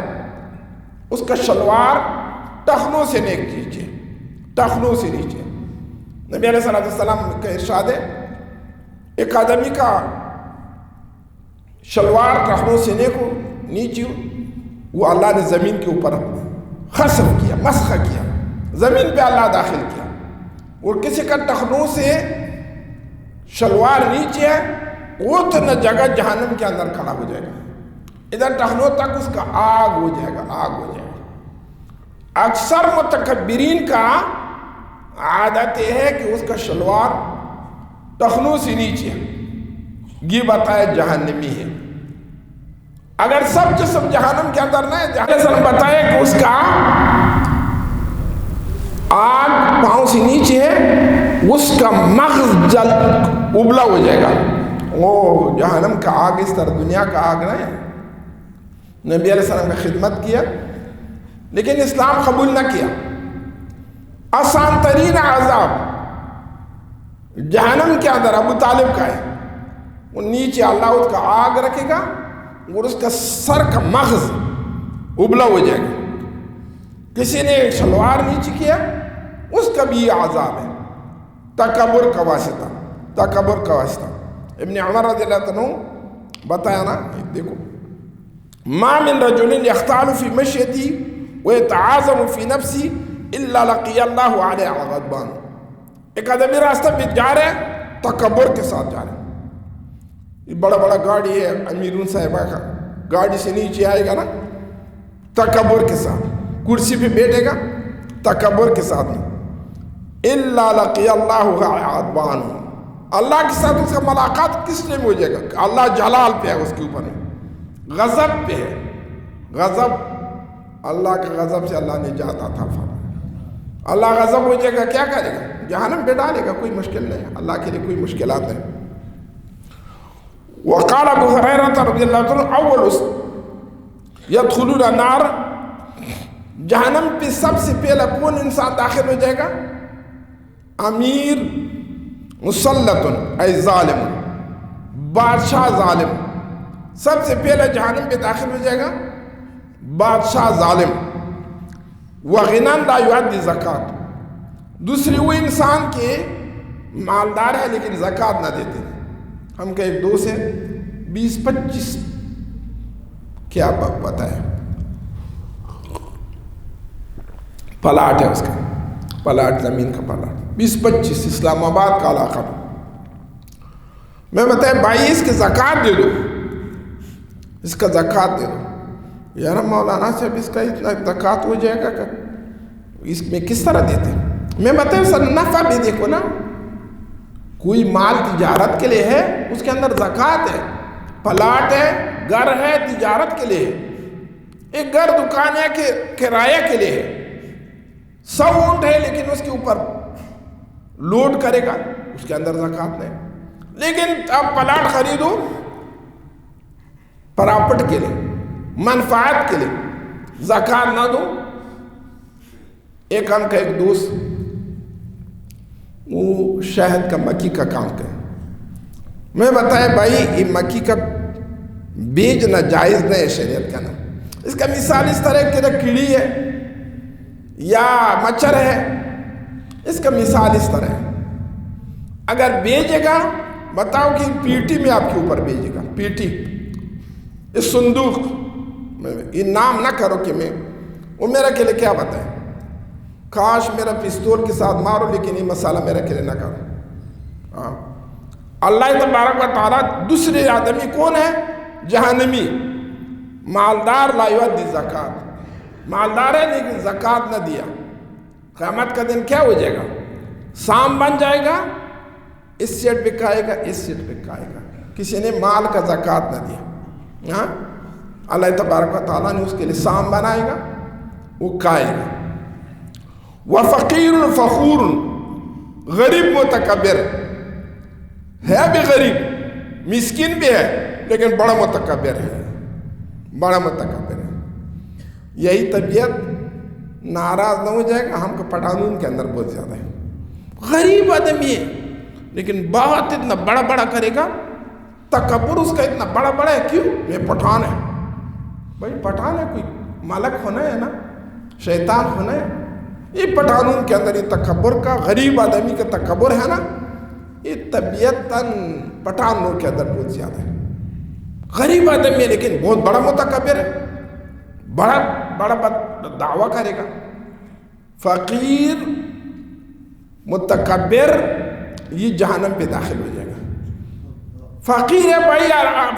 اس کا شلوار ٹخنوں سے نیچے, ٹخنوں سے نیچے. نبی علیہ السلام کا ارشاد ہے ایک آدمی کا شلوار ٹخنوں سے نیچے, وہ اللہ نے زمین کے اوپر خسف کیا, مسخ کیا, زمین پہ اللہ داخل کیا. اور کسی کا ٹخنوں سے شلوار نیچے ہے, وہ تو نہ جگہ جہنم کے اندر کھڑا ہو جائے گا, ادھر ٹخنوں تک اس کا آگ ہو جائے گا. اکثر متکبرین کا عادت یہ ہے کہ اس کا شلوار ٹخنوں سے نیچے ہے, یہ بتایا جہنمی ہے. اگر سب جسم جہنم کے اندر نہ ہے, بتایا کہ اس کا آگ پاؤں سے نیچے ہے, اس کا مغز جل ابلا ہو جائے گا. وہ جہنم کا آگ اس طرح دنیا کا آگ نہ ہے. نبی علیہ السلام نے خدمت کیا لیکن اسلام قبول نہ کیا. آسان ترین عذاب جہنم کے اندر ابو طالب کا ہے, وہ نیچے اللہ اس کا آگ رکھے گا اور اس کا سر کا مغز ابلا ہو جائے گا. کسی نے شلوار نیچے کیا, اس کا بھی یہ عذاب ہے. تکبر کا واسطہ. ابن عمر رضی اللہ عنہ بتایا نا, دیکھو ما من رجل یختال فی مشیتی وَيَتَعَازَمُ فِي نَفْسِهِ إِلَّا لَقِيَ اللَّهُ عَلَيْهِ غَضْبَانٌ. ایک آدمی راستہ پہ جا رہے ہیں تکبر کے ساتھ جا رہے ہیں. یہ بڑا بڑا گاڑی ہے امیرون صاحبہ کا, گاڑی سے نیچے آئے گا نا تکبر کے ساتھ, کرسی پہ بیٹھے گا تکبر کے ساتھ نہیں. إِلَّا لَقِيَ اللَّهُ غَضْبَانٌ. اللہ کے ساتھ اس کا ملاقات کس لیے ہو جائے گا؟ اللہ جلال پہ ہے, اس کے اوپر میں غضب پہ ہے. غضب, اللہ کے غضب سے اللہ نجات عطا فرمائے. اللہ غضب ہو جائے گا کیا کرے گا؟ جہنم پہ ڈالے گا, کوئی مشکل نہیں ہے, اللہ کے لیے کوئی مشکلات نہیں. وقال ابو ہریرہ رضی اللہ عنہ اول یدخلون النار, جہنم پہ سب سے پہلا کون انسان داخل ہو جائے گا؟ امیر مسلط ای ظالم, بادشاہ ظالم. سب سے پہلا جہنم پہ داخل ہو جائے گا بادشاہ ظالم. وغنان لا یؤدی زکات, دوسری وہ انسان کے مالدار ہے لیکن زکات نہ دیتے. ہم کا ایک دوست ہے 20-25 کیا پتہ ہے پلاٹ ہے اس کا, پلاٹ زمین کا پلاٹ 20-25 اسلام آباد کا علاقہ. میں بتایا بھائی اس کے زکات دے دو, اس کا زکات دے دو. یار مولانا صاحب اس کا اتنا زکات ہو جائے گا کہ اس میں کس طرح دیتے؟ میں بتایا سر نفع بھی دیکھو نا, کوئی مال تجارت کے لیے ہے اس کے اندر زکات ہے, پلاٹ ہے, گھر ہے, تجارت کے لیے ہے. ایک گھر دکان ہے کہ کرایہ کے لیے ہے, 100 اونٹ ہے لیکن اس کے اوپر لوڈ کرے گا, اس کے اندر زکات نہیں. لیکن اب پلاٹ خریدو پراپرٹ کے لیے, منفعت کے لیے, زکات نہ دو. ایک ہم کا ایک دوست وہ شہد کا مکھی کا کام کرے. میں بتایا بھائی یہ مکھی کا بیچنا جائز نہیں ہے شریعت کا. نا اس کا مثال اس طرح کہ کیڑی ہے یا مچھر ہے, اس کا مثال اس طرح ہے. اگر بیچے گا بتاؤ کہ پیٹی میں آپ کے اوپر بیچے گا, پیٹی اس صندوق میں, یہ نام نہ کرو کہ میں وہ میرا کے لیے کیا بتائے, کاش میرا پستول کے ساتھ مارو لیکن یہ مسئلہ میرے کے لیے نہ کرو. اللہ تبارک و تعالیٰ دوسرے آدمی کون ہے؟ جہنمی, مالدار لا یؤدی زکات, مالدار ہے لیکن زکات نہ دیا. قیامت کا دن کیا ہو جائے گا؟ سام بن جائے گا, اس سیٹ پہ کھائے گا, اس سیٹ پہ کھائے گا. کسی نے مال کا زکات نہ دیا, ہاں اللہ تبارک و تعالیٰ نے اس کے لیے سام بنائے گا, وہ کھائے گا. وفقیر فخور, غریب متکبر ہے, بھی غریب مسکین بھی ہے لیکن بڑا متکبر ہے, بڑا متکبر ہے. یہی طبیعت ناراض نہ ہو جائے گا. ہم کو پٹھانون کے اندر بہت زیادہ ہے, غریب آدمی ہے لیکن بات اتنا بڑا بڑا کرے گا, تکبر اس کا اتنا بڑا بڑا ہے. کیوں؟ یہ پٹھان ہے. بھائی پٹھان ہے, کوئی ملک ہونا ہے نا, شیطان ہونا ہے. یہ پٹھانون کے اندر یہ تکبر کا, غریب آدمی کا تکبر ہے نا, یہ طبیعتاً پٹھانوں کے اندر بہت زیادہ ہے. غریب آدمی ہے لیکن بہت بڑا متکبر ہے, بڑا بڑا دعویٰ کرے گا. فقیر متکبر یہ جہنم پہ داخل ہو جائے گا. فقیر ہے بھائی,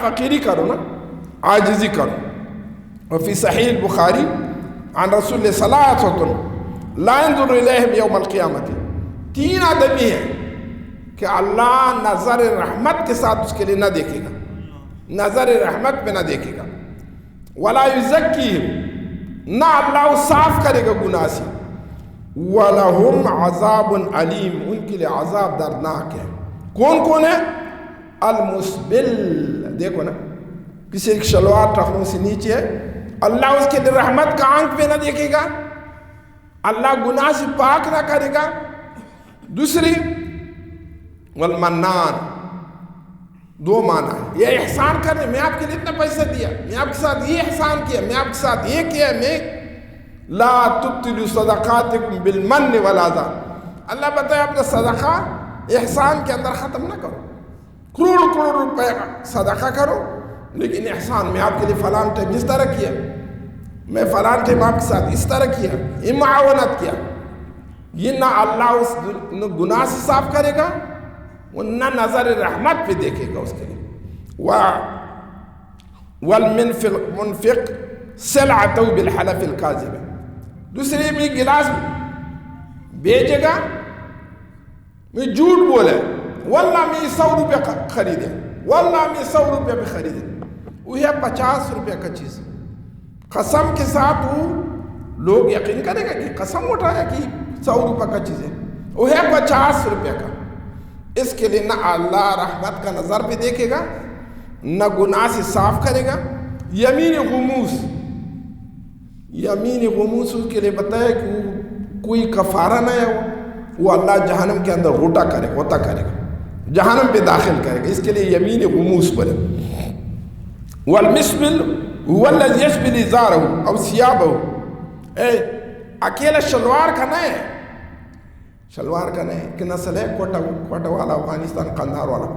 فقیری کرو نا, عاجزی کرو. وفی صحیح البخاری عن رسول اللہ صلی اللہ علیہ وسلم لا ينظر الیہم یوم القیامت, 3 آدمی ہیں کہ اللہ نظر رحمت کے ساتھ اس کے لیے نہ دیکھے گا, نظر رحمت پہ نہ دیکھے گا. ولا یزکیہم, نہ اللہ صاف کرے گا گناہ سے. وَلَهُمْ عَذَابٌ عَلِيمٌ, ان کے لیے عذاب دردناک ہے. کون کون ہے؟ المسبل, دیکھو نا کسی ایک شلوار ٹخنوں سے نیچے ہے, اللہ اس کے لیے رحمت کا آنکھ پہ نہ دیکھے گا, اللہ گناہ سے پاک نہ کرے گا. دوسری والمنان, 2 معنی ہے. یہ احسان کرنے, میں آپ کے لیے اتنا پیسہ دیا, میں آپ کے ساتھ یہ احسان کیا, میں آپ کے ساتھ یہ کیا, میں لا تبطلوا صدقاتکم بالمن والاذى. اللہ بتایا اپنا صدقہ احسان کے اندر ختم نہ کرو. کروڑ روپے صدقہ کرو لیکن احسان میں آپ کے لیے فلاں ٹائم اس طرح کیا, میں فلان ٹائم آپ کے ساتھ اس طرح کیا، یہ معاونت کیا، یہ نہ اللہ اس گناہ سے صاف کرے گا، وہ نہ نظر رحمت پہ دیکھے گا اس کے لیے۔ وَالْمُنْفِقْ سِلْعَتَهُ بِالْحَلَفِ الْكَاذِبِ، دوسرے میں گلاس بیچے گا، میں جھوٹ بولے، واللہ میں 100 روپے خریدے، واللہ میں 100 روپے بھی خریدے، وہ ہے 50 روپے کا چیز، قسم کے ساتھ وہ لوگ یقین کرے گا کہ قسم اٹھایا کہ 100 روپے کا چیز ہے، وہ ہے 50 روپے کا۔ اس کے لیے نہ اللہ رحمت کا نظر بھی دیکھے گا، نہ گناہ سے صاف کرے گا۔ یمین غموس، یمین غموس اس کے لیے بتایا کہ وہ کوئی کفارہ نہ ہے، وہ اللہ جہنم کے اندر غوطہ کرے گا، جہنم پہ داخل کرے گا، اس کے لیے یمین غموس بولے۔ والمسبل هو الذي يسبل ازاره او ثيابه، اکیلا شلوار کا نہیں ہے، شلوار کا نہیں کہ نسل ہے کوٹا والا، افغانستان قندھار والا،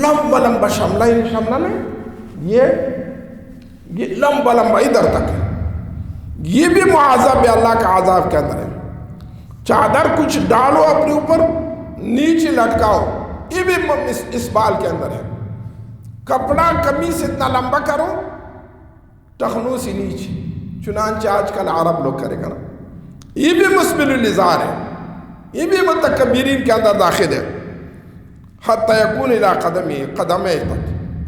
لمبا لمبا شملہ نہیں، یہ لمبا لمبا ادھر تک ہے، یہ بھی معذب ہے، اللہ کا عذاب کے اندر ہے۔ چادر کچھ ڈالو اپنے اوپر، نیچے لٹکاؤ، یہ بھی اس بال کے اندر ہے۔ کپڑا قمیص اتنا لمبا کرو، ٹخنوں سے نیچے، چنانچہ آج کل عرب لوگ کرے گا نا، یہ بھی مسبل الازار ہے، یہ بھی متکبرین کے اندر داخل ہے۔ حتی یکون الی قدمی،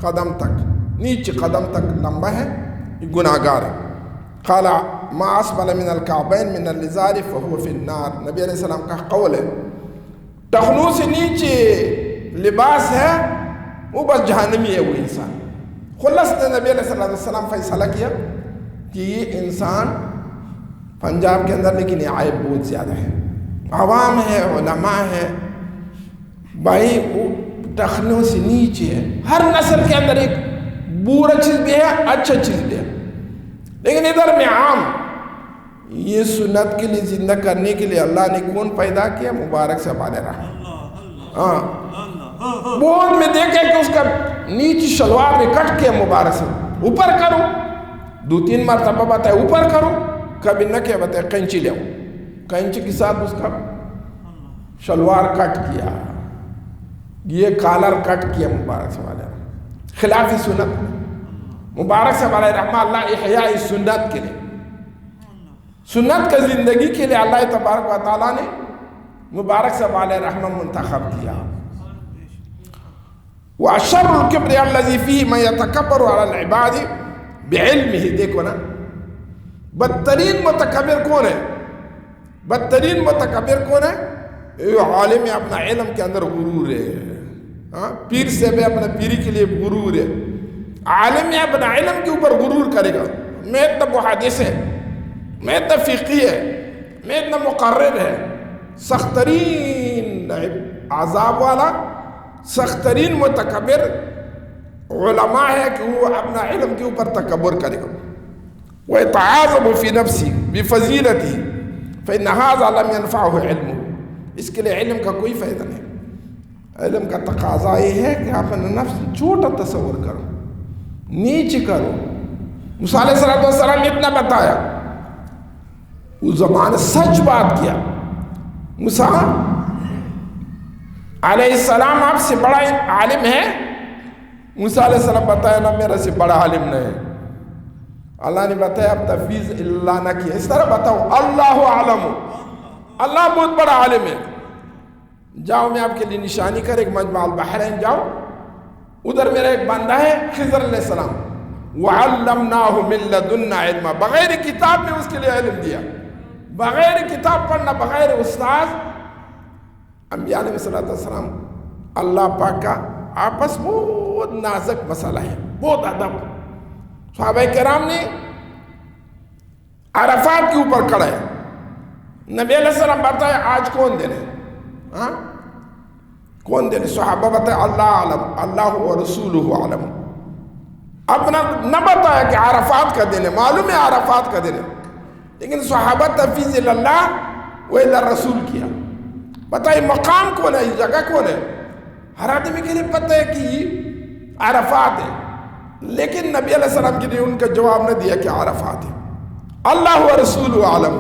قدم تک، نیچے قدم تک لمبا ہے، یہ گناہگار ہے۔ قال ما اسفل من الکعبین من الازار فهو فی النار، نبی علیہ السلام کا قول ہے، ٹخنوں سے نیچے لباس ہے وہ بس جہنمی ہے وہ انسان۔ خلص نے نبی علیہ السلام فیصلہ کیا کہ یہ انسان پنجاب کے اندر، لیکن یہ عیب بہت زیادہ ہے، عوام ہے، علماء ہے، بھائی وہ ٹخنوں سے نیچے ہے۔ ہر نسل کے اندر ایک برا چیز بھی ہے، اچھا چیز بھی ہے، لیکن ادھر میں عام یہ سنت کے لیے زندہ کرنے کے لیے اللہ نے کون پیدا کیا؟ مبارک سے والے رہا۔ بہت میں دیکھے کہ اس کا نیچے شلوار میں کٹ کے مبارک سے اوپر کرو، 2-3 مرتبہ بتائے اوپر کرو، کبھی نہ کہ بتائے قینچی لے، قینچی کے ساتھ اس کا شلوار کٹ کیا، یہ کالر کٹ کیا، مبارک سے والے خلاف سنت، مبارک سے والے رحمہ اللہ احیاء سنت کے لیے، سنت کا زندگی کے لیے اللہ تبارک و تعالیٰ نے مبارک سے والے رحمہ منتخب کیا۔ وَأَشَرُّ الْكِبْرِ الَّذِي فِيهِ مَنْ يَتَكَبَّرُ عَلَى الْعِبَادِ بِعِلْمِهِ، دیکھو نا، بدترین متکبر کون ہے؟ بدترین متکبر کون ہے؟ عالم اپنا علم کے اندر غرور ہے، پیر سے بھی اپنا پیری کے لیے غرور ہے، عالم اپنا علم کے اوپر غرور کرے گا، میں اتنا محدث ہے، میں اتنا فقی ہے، میں اتنا مقرر ہے، سخت ترین عذاب والا، سخت ترین متکبر علماء ہے کہ وہ اپنا علم کے اوپر تکبر کرے گا۔ وَيَتَعَاظَمُ فِي نَفْسِهِ بِفَضِيلَتِهِ فَإِنَّ هَذَا لَمْ يَنْفَعُهُ عِلْمُهُ، اس کے لیے علم کا کوئی فائدہ نہیں۔ علم کا تقاضا یہ ہے کہ آپ اپنا نفس چھوٹا تصور کرو، نیچے کرو۔ موسیٰ علیہ السلام نے اتنا بتایا، اس زمانے سچ بات کیا۔ موسیٰ علیہ السلام آپ سے بڑا عالم ہے؟ موسیٰ علیہ السلام بتایا نا میرے سے بڑا عالم نہیں۔ اللہ نے بتایا اب تفویض اللہ نہ کیا، اس طرح بتاؤ اللہ عالم، اللہ بہت بڑا عالم ہے۔ جاؤ میں آپ کے لیے نشانی کر، ایک مجمع البحرین جاؤ، ادھر میرا ایک بندہ ہے خضر علیہ السلام، وَعَلَّمْنَاهُ مِن لَدُنَّا عِلْمًا، بغیر کتاب میں اس کے لیے علم دیا، بغیر کتاب پڑھنا، بغیر استاذ۔ انبیاء علیہ السلام اللہ پاک کا آپس بہت نازک مسئلہ ہے، بہت ادب۔ صحابہ کرام نے عرفات کے اوپر کھڑا ہے، نبی علیہ السلام بتایا آج کون دن ہے؟ کون دن؟ صحابہ بتایا اللہ عالم، اللہ و رسولہ عالم۔ اپنا نہ بتایا کہ عرفات کا دن ہے، معلوم ہے عرفات کا دن ہے، لیکن صحابہ تفویض اللہ و الرسول کیا۔ بتائیے مقام کون ہے، جگہ کون ہے؟ ہر آدمی کے لیے پتہ ہے کہ عرفات ہے، لیکن نبی علیہ السلام کے لیے ان کا جواب نہ دیا کہ عرفات ہے۔ اللہ و رسول عالم،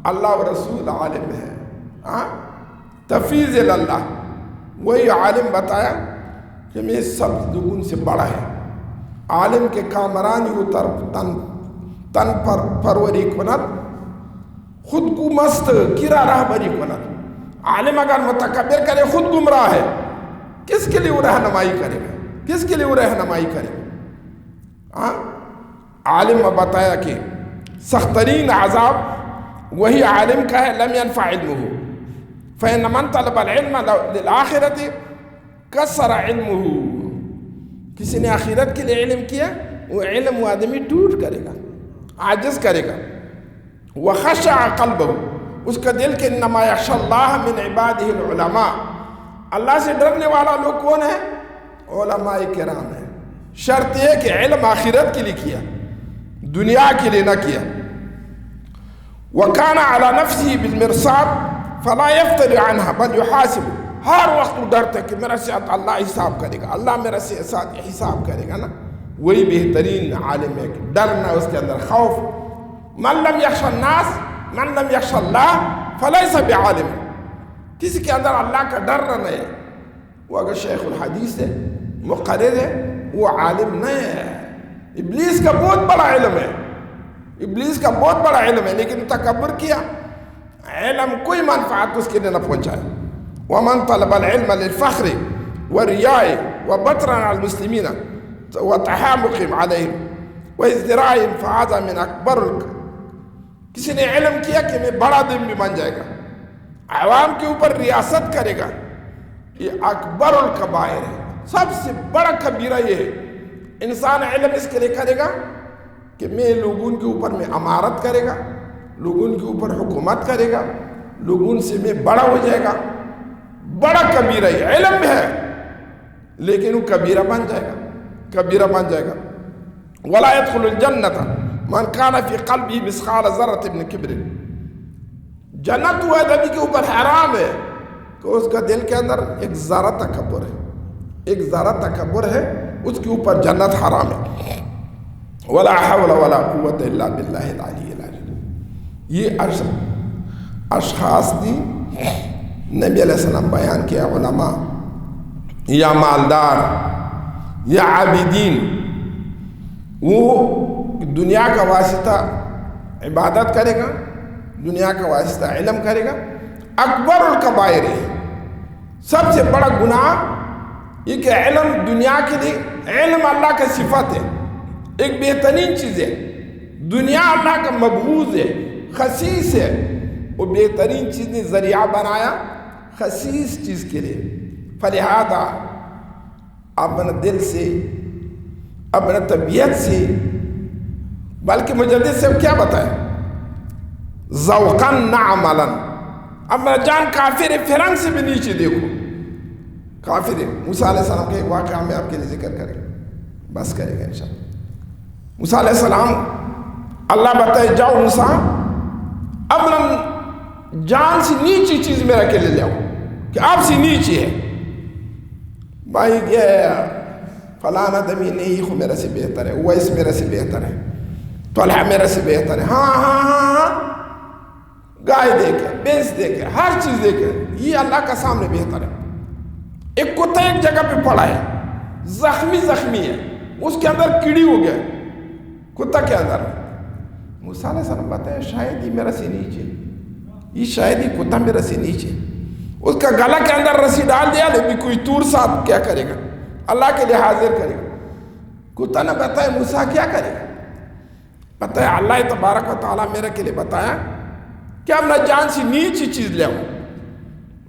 اللہ و رسول عالم ہے، تفیض اللہ، وہی عالم بتایا کہ میں سب لوگوں سے بڑا ہے. عالم کے کامرانی اتر تن پر پروری کنت، خود کو مست کرا رہبری کنت. عالم اگر متکبر کرے خود گمراہ ہے، کس کے لیے وہ رہنمائی کرے گا؟ کس کے لیے وہ رہنمائی کرے گا؟ عالم بتایا کہ سخت ترین عذاب وہی عالم کا ہے، لم ينفع علمه فإن من طلب العلم للآخرة کسر علمه. کسی نے آخرت کے لیے علم کیا، وہ علم وہ آدمی ٹوٹ کرے گا، عاجز کرے گا. وخشع قلبه، اس کا دل کہ انما یخشى اللہ من عباده العلماء، اللہ سے ڈرنے والا لوگ کون ہے؟ علماء کرام ہیں. شرط یہ کہ علم آخرت کے لیے کیا، دنیا کے لیے نہ کیا. وَكَانَ عَلَى نَفْسِهِ بِالْمِرْصَادِ فَلَا يَفْتَرِ عَنْهَا بَلْ يُحَاسِبُ. ہر وقت وہ ڈرتے کہ میرا ساتھ اللہ حساب کرے گا، اللہ میرا ساتھ حساب کرے گا نا. وہی بہترین عالم ہے کہ ڈرنا اس کے اندر خوف. من لم یخشى الناس من لم یخشى اللہ فلیس بعالم. کسی کے اندر اللہ کا ڈر نہ ہے، وہ اگر شیخ الحدیث ہے، مقرر ہے، وہ عالم نہیں ہے. ابلیس کا بہت بڑا علم ہے، ابلیس کا بہت بڑا علم ہے، لیکن تکبر کیا، علم کوئی منفعت اس کے لیے نہ پہنچائے. ومن طلب العلم للفخر والرياء وبطرا على المسلمين وتحامق عليهم وازدراء فهذا من اکبر. کسی نے علم کیا کہ میں بڑا دن بھی بن جائے گا، عوام کے اوپر ریاست کرے گا، یہ اکبر الکبائر ہے، سب سے بڑا کبیرہ یہ ہے. انسان علم اس کے لیے کرے گا کہ میں لوگوں کے اوپر میں امارت کرے گا، لوگوں کے اوپر حکومت کرے گا، لوگوں سے میں بڑا ہو جائے گا. بڑا کبیرہ ہے، علم ہے لیکن وہ کبیرہ بن جائے گا، کبیرہ بن جائے گا. ولا يدخل الجنة من كان في قلبه مثقال ذرة من کبر. جنت وہ آدمی کے اوپر حرام ہے کہ اس کا دل کے اندر ایک ذرہ تکبر ہے، ایک ذرہ تکبر ہے، اس کے اوپر جنت حرام ہے. ولا حول ولا قوة الا بالله العلی العظیم. یہ اشخاص دی نبی علیہ السلام بیان کیا، علماء یا مالدار یا عابدین، وہ دنیا کا واسطہ عبادت کرے گا، دنیا کا واسطہ علم کرے گا. اکبر الکبائر ہے، سب سے بڑا گناہ یہ کہ علم دنیا کے لیے، علم اللہ کا صفت ہے، ایک بہترین چیز ہے. دنیا اللہ کا مبغوض ہے، خسیس ہے. وہ بہترین چیز نے ذریعہ بنایا خسیس چیز کے لیے. فلہذا اپنے دل سے، اپنے طبیعت سے، بلکہ مجدد سے کیا بتائے، ذوقاً نہ عملاً. اپنا جان کافر فرنگ سے بھی نیچے دیکھو، کافر ہے. موسیٰ علیہ السلام کے ایک واقعہ میں آپ کے لیے ذکر کریں، بس کرے گا انشاءاللہ. موسیٰ علیہ السلام اللہ بتائے جاؤ موسیٰ اپنا جان سے نیچی چیز میرا کے لے جاؤ کہ آپ سے نیچی ہے. بھائی گیا فلانا دمی نہیں، خو میرا سے بہتر ہے، ویس میرا سے بہتر ہے، طلحہ میرا سے بہتر ہے. ہاں گائے دیکھے، بینس دیکھے، ہر چیز دیکھے، یہ اللہ کا سامنے بہتر ہے. ایک کتا ایک جگہ پہ پڑا ہے، زخمی ہے، اس کے اندر کیڑی ہو گیا کتا کے اندر. موسیٰ علیہ السلام بتایا شاید یہ میرا سے نیچے، یہ شاید یہ کتا میرا سے نیچے. اس کا گلا کے اندر رسی ڈال دیا، لیکن کوئی تور صاحب کیا کرے گا، اللہ کے لیے حاضر کرے گا. کتا نے بتایا موسیٰ کیا کرے گا، بتایا اللہ تبارک و تعالیٰ میرے کے لیے بتایا کہ اپنا جان سے نیچی چیز لے آؤں.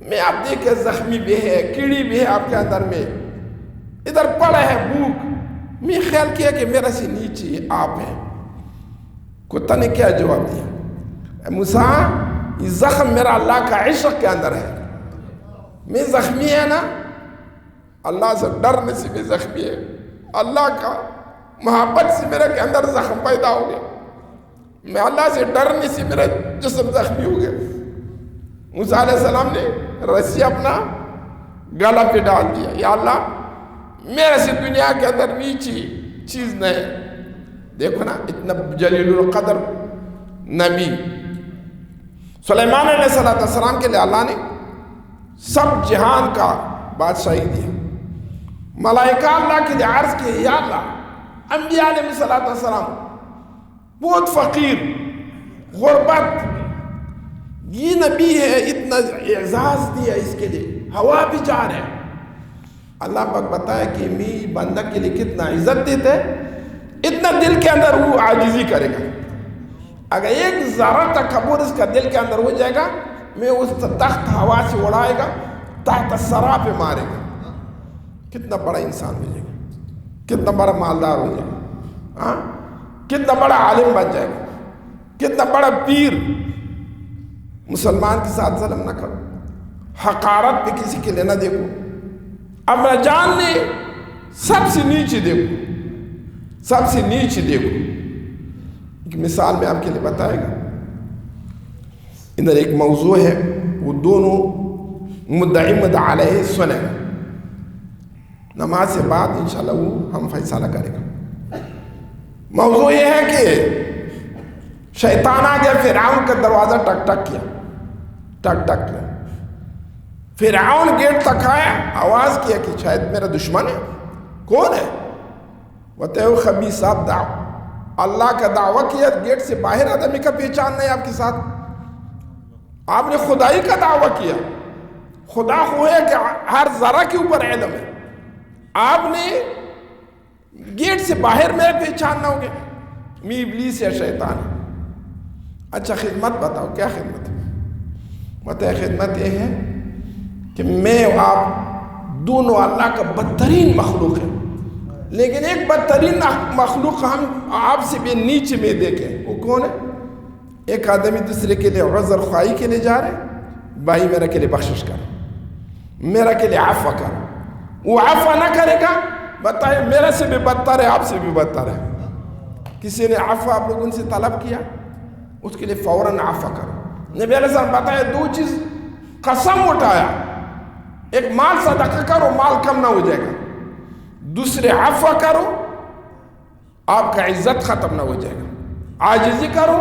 میں آپ دیکھے زخمی بھی ہے، کیڑی بھی ہے آپ کے اندر میں، ادھر پڑا ہے بھوک، میں خیال کیا کہ میرا سے نیچی آپ ہے. کتا نے کیا جواب دیا، موسیٰ یہ زخم میرا اللہ کا عشق کے اندر ہے، میں زخمی ہے نا، اللہ سے ڈرنے سے بھی زخمی ہے، اللہ کا محبت سے میرے کے اندر زخم پیدا ہو گیا، میں اللہ سے ڈرنے سے میرا جسم زخمی ہو گیا. موسیٰ علیہ السلام نے رسی اپنا گلا پہ ڈال دیا، یا اللہ میرے سے دنیا کے اندر نیچی چیز نہیں. دیکھو نا اتنا جلیل القدر نبی سلیمان علیہ السلام کے لیے اللہ نے سب جہان کا بادشاہی دیا. ملائکہ اللہ کے لیے عرض کیے یا اللہ انبیاء علیہ السلام بہت فقیر غربت یہ نبی ہے اتنا اعزاز دیا اس کے لیے ہوا بھی جا رہا ہے. اللہ پاک بتایا کہ میں بندہ کے لیے کتنا عزت دیتے اتنا دل کے اندر وہ عاجزی کرے گا. اگر ایک ذرہ تکبر اس کا دل کے اندر ہو جائے گا میں اس تخت ہوا سے اڑائے گا تحت سرا پہ مارے گا. کتنا بڑا انسان ہو جائے گا کتنا بڑا مالدار ہو جائے گا کتنا بڑا عالم بن جائے گا کتنا بڑا پیر. مسلمان کے ساتھ ظلم نہ کرو حقارت پہ کسی کے لیے نہ دیکھو. اپنا جان نے سب سے نیچے دیکھو سب سے نیچے دیکھو. ایک مثال میں آپ کے لیے بتائے گا. ادھر ایک موضوع ہے وہ دونوں مدعی مدعا علیہ سنے گا. نماز سے بعد انشاءاللہ وہ ہم فیصلہ کرے گا. موضوع یہ ہے کہ شیطان آ گیا فرعون کا دروازہ ٹک ٹک کیا ٹک ٹک کیا. فرعون گیٹ تک آیا آواز کیا کہ شاید میرا دشمن ہے. کون ہے؟ بتائے خبیث صاحب دعو اللہ کا دعویٰ کیا گیٹ سے باہر آدمی کا پہچان نہیں آپ کے ساتھ. آپ نے خدائی کا دعویٰ کیا خدا ہو ہے کہ ہر ذرہ کے اوپر علم ہے. آپ نے گیٹ سے باہر میرے پہچان نہ ہوگے میں ابلیس یا شیطان ہے. اچھا خدمت بتاؤ کیا خدمت ہے؟ بتائے خدمت یہ ہے کہ میں آپ دونوں اللہ کا بدترین مخلوق ہے لیکن ایک بدترین مخلوق ہم آپ سے بھی نیچے میں دیکھیں. وہ کون ہے؟ ایک آدمی دوسرے کے لیے عذر خواہی کے لیے جا رہے بھائی میرا کے لیے بخشش کر میرا کے لیے عفو کر. وہ عفو نہ کرے گا بتائے میرے سے بھی بدتر ہے آپ سے بھی بدتر ہے. کسی نے عفو آپ لوگوں سے طلب کیا اس کے لیے فوراً عفو کرو. نبی علیہ السلام بتائے دو چیز قسم اٹھایا ایک مال صدقہ کرو مال کم نہ ہو جائے گا. دوسرے عفو کرو آپ کا عزت ختم نہ ہو جائے گا. عاجزی کرو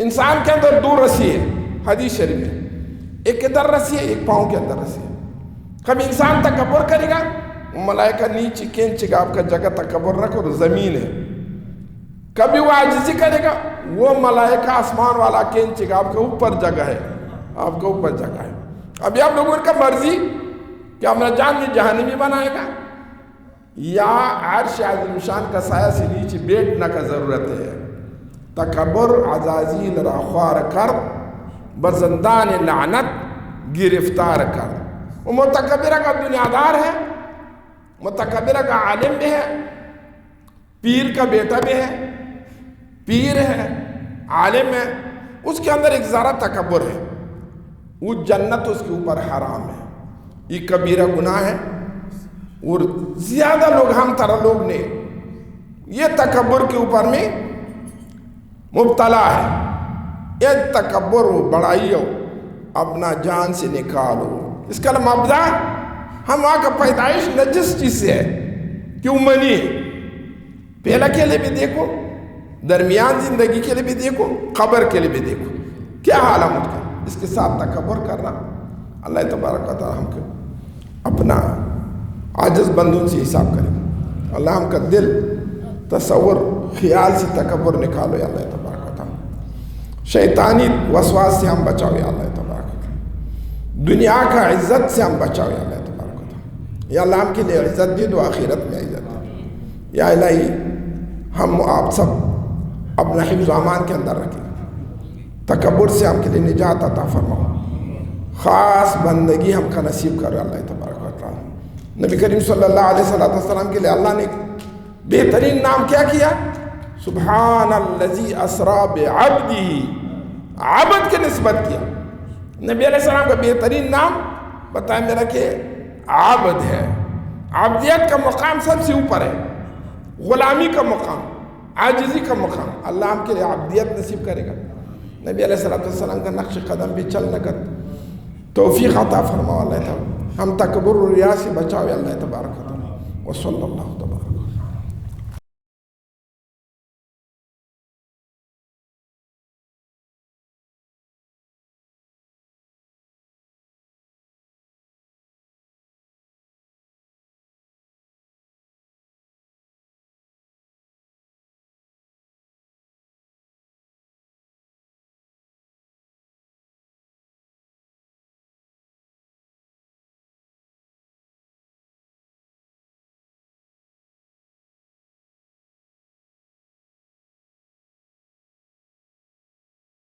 انسان کے اندر دو رسی ہے حدیث شریف میں ایک ادھر رسی ہے ایک پاؤں کے اندر رسی ہے. کبھی انسان تکبر کرے گا ملائکہ نیچے کھینچے گا آپ کا جگہ تکبر نہ کرو زمین ہے. کبھی وہ عاجزی کرے گا وہ ملائکہ آسمان والا کھینچے گا آپ کا اوپر جگہ ہے آپ کا اوپر جگہ ہے. ابھی آپ لوگوں کا مرضی کہ ہمارا جان میں جہنمی بنائے گا یا عرش عظیم شان کا سایہ سے نیچے بیٹھنا کا ضرورت ہے. تکبر عزازیل را خوار کر بزندان لعنت گرفتار کر. وہ متکبرہ کا دنیا دار ہے متکبرہ کا عالم بھی ہے پیر کا بیٹا بھی ہے پیر ہے عالم ہے اس کے اندر ایک ذرا تکبر ہے وہ جنت اس کے اوپر حرام ہے. یہ کبیرہ گناہ ہے اور زیادہ لوگ ہم طرح لوگ نے یہ تکبر کے اوپر میں مبتلا ہے. یہ تکبر ہو بڑائی ہو اپنا جان سے نکالو. اس کا مبدا ہم وہاں کا پیدائش نجس چیز سے ہے کیوں منی ہے. پہلا کے لیے بھی دیکھو درمیان زندگی کے لیے بھی دیکھو قبر کے لیے بھی دیکھو کیا حال ہے مجھ کا. اس کے ساتھ تکبر کرنا اللہ تبارک و تعالی ہم کو اپنا عاجز بندوں سے حساب کرے. اللہ ہم کا دل تصور خیال سے تکبر نکالو یا اللہ تبارک و تعالی. شیطانی وسواس سے ہم بچاؤ یا اللہ تبارک و تعالی. دنیا کا عزت سے ہم بچاؤ یا اللہ تبارک و تعالی. یا اللہ ہم کے لیے عزت دے دو آخرت میں عزت دے. یا الہی ہم آپ سب اپنا حفظ و امان کے اندر رکھیں تکبر سے ہم کے لیے نجات عطا فرماؤ. خاص بندگی ہم کا نصیب کرو اللہ تبارک و تعالی. نبی کریم صلی اللہ علیہ وسلم کے لیے اللہ نے بہترین نام کیا کیا سبحان الذی اسرا بعبدہ. عبد کی نسبت کیا. نبی علیہ السلام کا بہترین نام بتائیں میرا کہ عبد ہے. عبدیت کا مقام سب سے اوپر ہے غلامی کا مقام عاجزی کا مقام. اللہ ہم کے لیے عبدیت نصیب کرے گا. نبی علیہ السلام کا نقش قدم پہ چل نہ کر توفیق عطا فرماؤ اللہ تعالی. ہم تکبر و ریا سے بچاؤ اللہ تبارک و تعالی. وصلی اللہ تبارک